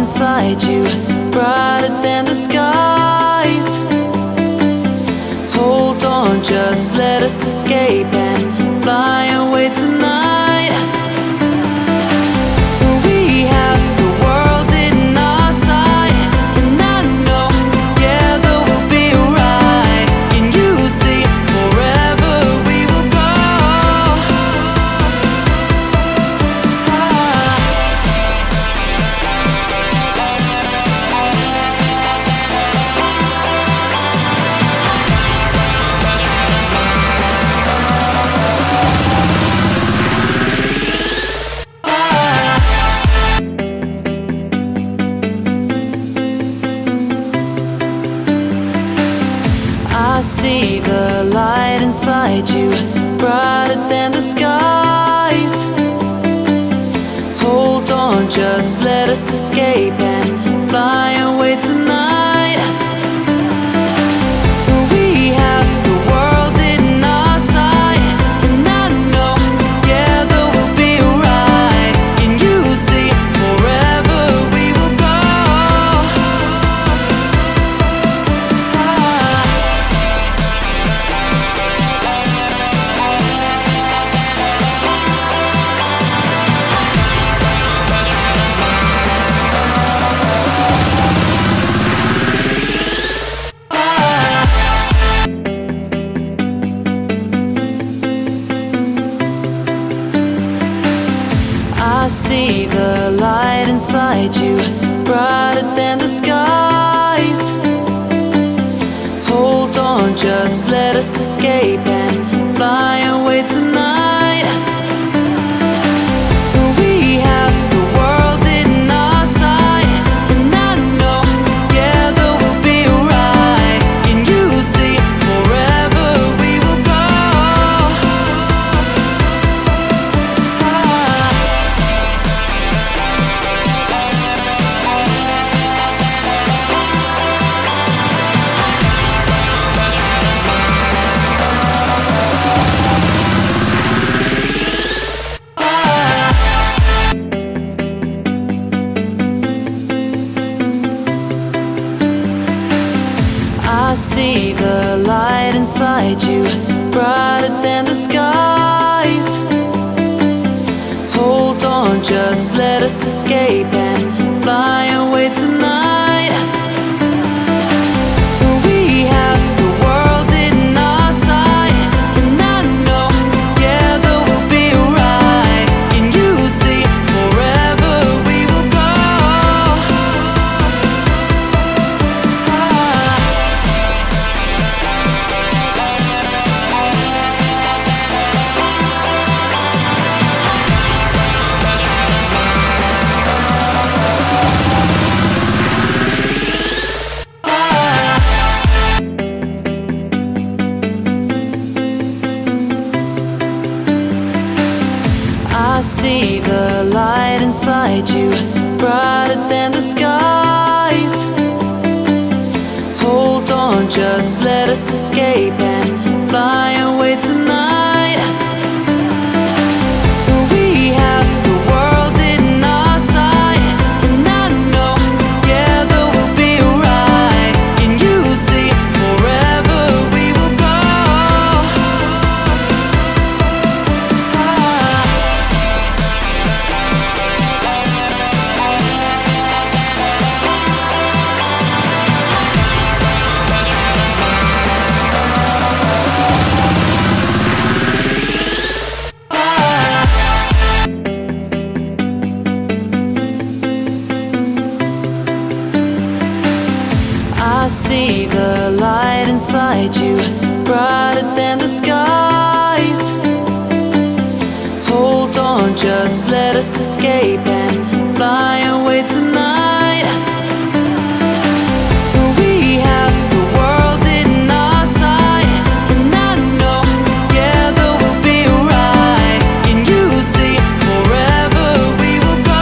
inside you, brighter than the skies. Hold on, just let us escape and fly away tonight. We have the world in our sight, and I know together we'll be right. Can you see forever we will go? I see the light inside you, brighter than the skies. Hold on, just let us escape and fly away tonight. We have the world in our sight, and I know together we'll be right. Can you see forever we will go? I see the light inside you, brighter than the skies. Hold on, just let us escape and fly away tonight. We have the world in our sight, and I know together we'll be right. Can you see forever we will go? I see the light inside you, brighter than the skies. Hold on, just let us escape and fly away tonight. We have the world in our sight, and I know together we'll be right. Can you see forever we will go? I see the light inside you, brighter than the skies. Hold on, just let us escape and fly away tonight. We have the world in our sight, and I know together we'll be right. Can you see forever we will go? I see the light inside you, brighter than the skies. Hold on, just let us escape and fly away tonight. We have the world in our sight, and I know together we'll be right. Can you see forever we will go?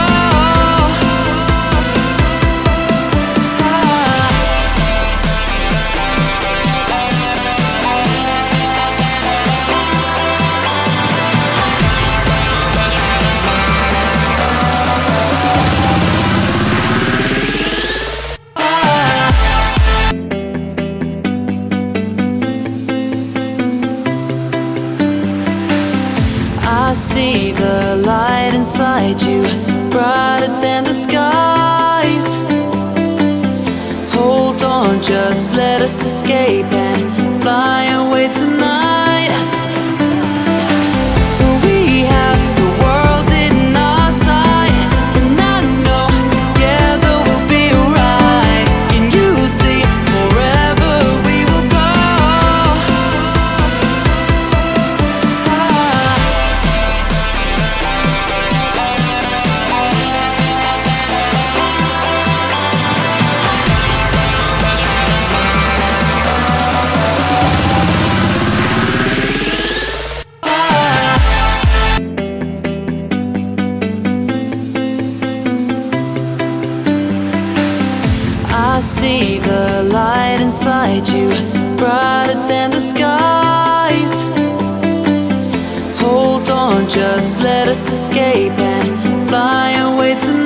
see the light inside you, brighter than the skies. Hold on, just let us escape and fly away tonight. We have the world in our sight, and I know together we'll be alright. Can you see forever we will go? I see the light inside you, brighter than the skies. Hold on, just let us escape and fly away tonight.